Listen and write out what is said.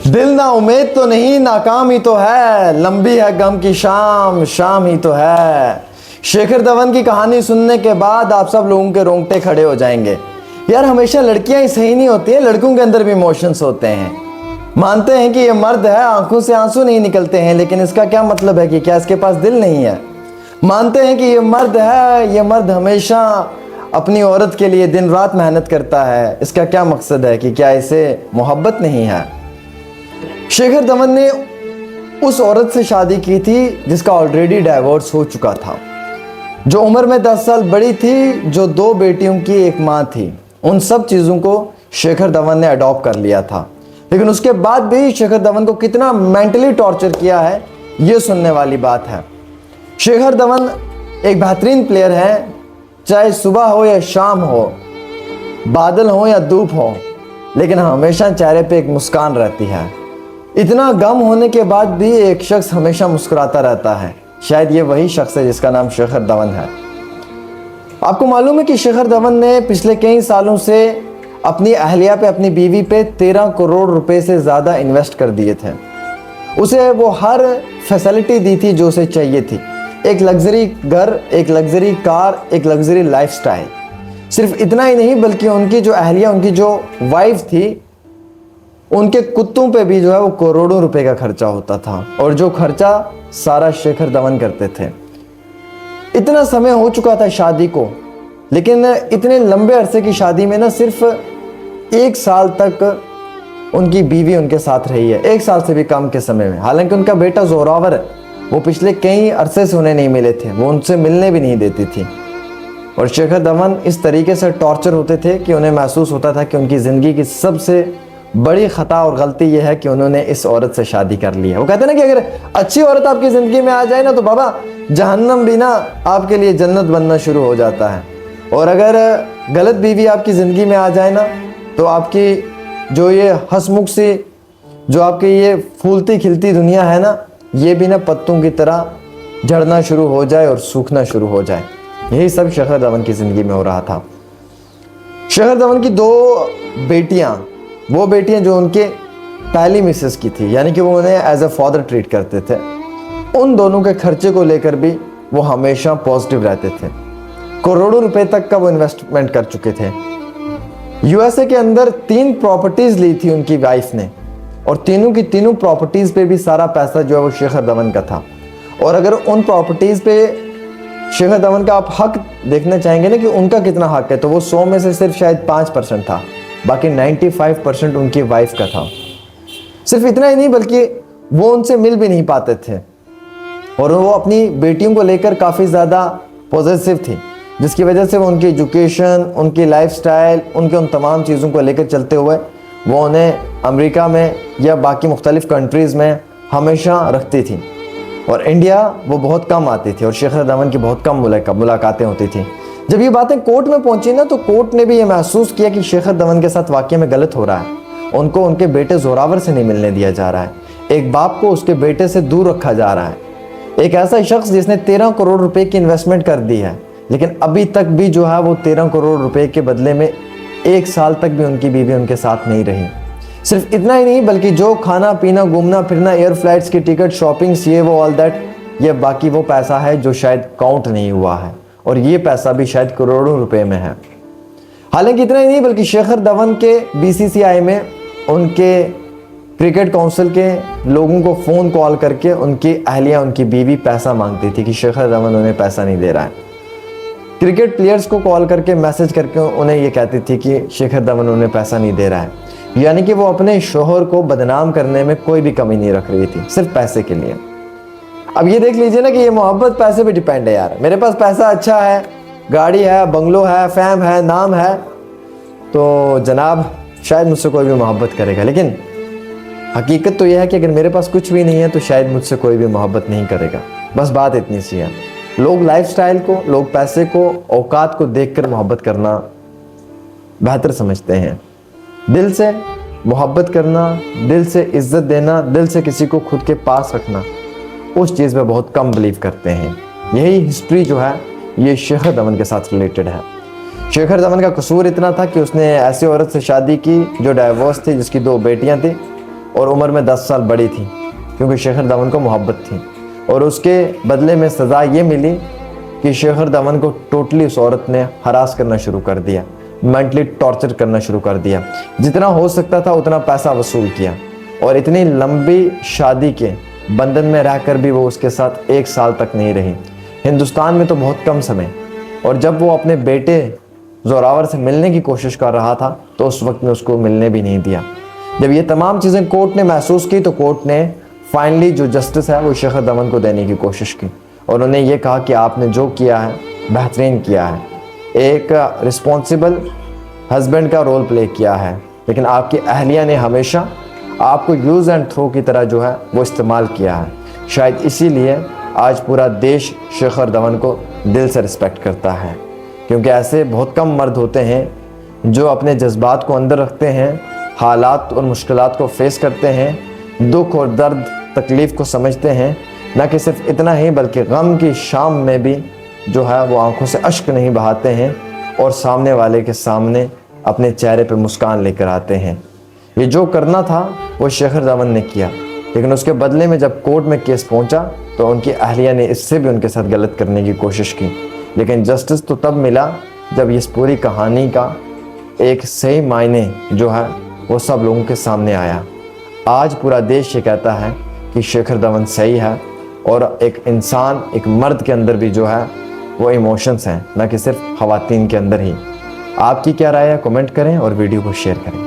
दिल ना उम्मीद तो नहीं, नाकाम ही तो है, लंबी है गम की शाम, शाम ही तो है। शेखर धवन की कहानी सुनने के बाद आप सब लोगों के रोंगटे खड़े हो जाएंगे। यार हमेशा लड़कियां ही सही नहीं होती हैं, लड़कों के अंदर भी इमोशंस होते हैं। मानते हैं कि ये मर्द है, आंखों से आंसू नहीं निकलते हैं, लेकिन इसका क्या मतलब है कि क्या इसके पास दिल नहीं है। मानते हैं कि ये मर्द है, ये मर्द हमेशा अपनी औरत के लिए दिन रात मेहनत करता है, इसका क्या मकसद है कि क्या इसे मोहब्बत नहीं है। शेखर धवन ने उस औरत से शादी की थी जिसका ऑलरेडी डाइवोर्स हो चुका था, जो उम्र में 10 साल बड़ी थी, जो 2 बेटियों की एक माँ थी। उन सब चीज़ों को शेखर धवन ने अडॉप्ट कर लिया था, लेकिन उसके बाद भी शेखर धवन को कितना मेंटली टॉर्चर किया है ये सुनने वाली बात है। शेखर धवन एक बेहतरीन प्लेयर है, चाहे सुबह हो या शाम हो, बादल हो या धूप हो, लेकिन हमेशा चेहरे पे एक मुस्कान रहती है। इतना गम होने के बाद भी एक शख्स हमेशा मुस्कुराता रहता है। शायद ये वही शख्स है जिसका नाम शेखर धवन है। आपको मालूम है कि शेखर धवन ने पिछले कई सालों से अपनी अहलिया पे, अपनी बीवी पे 13 करोड़ रुपए से ज़्यादा इन्वेस्ट कर दिए थे। उसे वो हर फैसिलिटी दी थी जो उसे चाहिए थी, एक लग्जरी घर, एक लग्जरी कार, एक लग्जरी लाइफस्टाइल। सिर्फ इतना ही नहीं बल्कि उनकी जो अहलिया, उनकी जो वाइफ थी, उनके कुत्तों पे भी जो है वो करोड़ों रुपए का खर्चा होता था, और जो खर्चा सारा शेखर धवन करते थे। इतना समय हो चुका था शादी को, लेकिन इतने लंबे अरसे की शादी में ना सिर्फ 1 साल तक उनकी बीवी उनके साथ रही है, 1 साल से भी कम के समय में। हालांकि उनका बेटा जोरावर, वो पिछले कई अरसे से उन्हें नहीं मिले थे, वो उनसे मिलने भी नहीं देती थी। और शेखर धवन इस तरीके से टॉर्चर होते थे कि उन्हें महसूस होता था कि उनकी ज़िंदगी की सबसे बड़ी ख़ता और गलती यह है कि उन्होंने इस औरत से शादी कर ली है। वो कहते हैं ना कि अगर अच्छी औरत आपकी ज़िंदगी में आ जाए ना, तो बाबा जहन्नम भी ना आपके लिए जन्नत बनना शुरू हो जाता है। और अगर गलत बीवी आपकी ज़िंदगी में आ जाए ना, तो आपकी जो ये हंसमुख सी, जो आपकी ये फूलती खिलती दुनिया है ना, ये भी ना पत्तों की तरह झड़ना शुरू हो जाए और सूखना शुरू हो जाए। यही सब शेखर धवन की ज़िंदगी में हो रहा था। शेखर धवन की 2 बेटियां, वो बेटियां जो उनके पहली मिसेस की थी, यानी कि वो उन्हें एज अ फादर ट्रीट करते थे, उन दोनों के खर्चे को लेकर भी वो हमेशा पॉजिटिव रहते थे। करोड़ों रुपए तक का वो इन्वेस्टमेंट कर चुके थे। यूएसए के अंदर 3 प्रॉपर्टीज ली थी उनकी वाइफ ने, और तीनों की तीनों प्रॉपर्टीज पे भी सारा पैसा जो है वो शेखर धवन का था। और अगर उन प्रॉपर्टीज पे शेखर धवन का आप हक देखना चाहेंगे ना कि उनका कितना हक है, तो वो 100 में से सिर्फ शायद 5% था, बाकी 95% उनकी वाइफ का था। सिर्फ इतना ही नहीं बल्कि वो उनसे मिल भी नहीं पाते थे, और वो अपनी बेटियों को लेकर काफ़ी ज़्यादा पॉजिटिव थी, जिसकी वजह से वो उनकी एजुकेशन, उनकी लाइफस्टाइल, उनके उन तमाम चीज़ों को लेकर चलते हुए वो उन्हें अमेरिका में या बाकी मुख्तलिफ़ कंट्रीज़ में हमेशा रखती थी, और इंडिया वो बहुत कम आती थी, और शेखर धवन की बहुत कम मुलाकातें होती थी। जब ये बातें कोर्ट में पहुंची ना, तो कोर्ट ने भी ये महसूस किया कि शेखर धवन के साथ वाकई में गलत हो रहा है। उनको उनके बेटे जोरावर से नहीं मिलने दिया जा रहा है, एक बाप को उसके बेटे से दूर रखा जा रहा है। एक ऐसा शख्स जिसने 13 करोड़ रुपए की इन्वेस्टमेंट कर दी है, लेकिन अभी तक भी जो है वो 13 करोड़ रुपए के बदले में 1 साल तक भी उनकी बीवी उनके साथ नहीं रही। सिर्फ इतना ही नहीं बल्कि जो खाना पीना, घूमना फिरना, एयर फ्लाइट्स की टिकट, शॉपिंग्स, ये वो ऑल दैट, ये बाकी वो पैसा है जो शायद काउंट नहीं हुआ है, और ये पैसा भी शायद करोड़ों रुपए में है। हालांकि इतना ही नहीं बल्कि शेखर धवन के बीसीसीआई में उनके क्रिकेट काउंसिल के लोगों को फ़ोन कॉल करके उनकी अहलिया, उनकी बीवी पैसा मांगती थी कि शेखर धवन उन्हें पैसा नहीं दे रहा है। क्रिकेट प्लेयर्स को कॉल करके, मैसेज करके उन्हें ये कहती थी कि शेखर धवन उन्हें पैसा नहीं दे रहा है। यानी कि वो अपने शोहर को बदनाम करने में कोई भी कमी नहीं रख रही थी, सिर्फ पैसे के लिए। अब ये देख लीजिए ना कि ये मोहब्बत पैसे पे डिपेंड है। यार मेरे पास पैसा अच्छा है, गाड़ी है, बंगलो है, फैम है, नाम है, तो जनाब शायद मुझसे कोई भी मोहब्बत करेगा। लेकिन हकीकत तो यह है कि अगर मेरे पास कुछ भी नहीं है तो शायद मुझसे कोई भी मोहब्बत नहीं करेगा। बस बात इतनी सी है। लोग लाइफस्टाइल को, लोग पैसे को, औकात को देखकर मोहब्बत करना बेहतर समझते हैं। दिल से मोहब्बत करना, दिल से इज्जत देना, दिल से किसी को खुद के पास रखना, उस चीज़ में बहुत कम बिलीव करते हैं। यही हिस्ट्री जो है ये शेखर धवन के साथ रिलेटेड है। शेखर धवन का कसूर इतना था कि उसने ऐसी औरत से शादी की जो डाइवोर्स थी, जिसकी 2 बेटियां थी, और उम्र में 10 साल बड़ी थी, क्योंकि शेखर धवन को मोहब्बत थी। और उसके बदले में सज़ा ये मिली कि शेखर धवन को टोटली उस औरत ने हरास करना शुरू कर दिया, मेंटली टॉर्चर करना शुरू कर दिया। जितना हो सकता था उतना पैसा वसूल किया, और इतनी लंबी शादी के बंधन में रहकर भी वो उसके साथ 1 साल तक नहीं रही। हिंदुस्तान में तो बहुत कम समय, और जब वो अपने बेटे जोरावर से मिलने की कोशिश कर रहा था तो उस वक्त में उसको मिलने भी नहीं दिया। जब ये तमाम चीज़ें कोर्ट ने महसूस की तो कोर्ट ने फाइनली जो जस्टिस है वो शेखर धवन को देने की कोशिश की, और उन्होंने ये कहा कि आपने जो किया है बेहतरीन किया है, एक रिस्पॉन्सिबल हस्बैंड का रोल प्ले किया है, लेकिन आपकी अहलिया ने हमेशा आपको यूज़ एंड थ्रो की तरह जो है वो इस्तेमाल किया है। शायद इसीलिए आज पूरा देश शेखर धवन को दिल से रिस्पेक्ट करता है, क्योंकि ऐसे बहुत कम मर्द होते हैं जो अपने जज्बात को अंदर रखते हैं, हालात और मुश्किलात को फेस करते हैं, दुख और दर्द तकलीफ़ को समझते हैं। न कि सिर्फ इतना ही बल्कि गम की शाम में भी जो है वो आंखों से अश्क नहीं बहाते हैं और सामने वाले के सामने अपने चेहरे पर मुस्कान लेकर आते हैं। ये जो करना था वो शेखर धवन ने किया, लेकिन उसके बदले में जब कोर्ट में केस पहुंचा तो उनकी अहलिया ने इससे भी उनके साथ गलत करने की कोशिश की। लेकिन जस्टिस तो तब मिला जब इस पूरी कहानी का एक सही मायने जो है वो सब लोगों के सामने आया। आज पूरा देश ये कहता है कि शेखर धवन सही है, और एक इंसान, एक मर्द के अंदर भी जो है वो इमोशंस हैं, ना कि सिर्फ ख़वातीन के अंदर ही। आपकी क्या राय है? कमेंट करें और वीडियो को शेयर करें।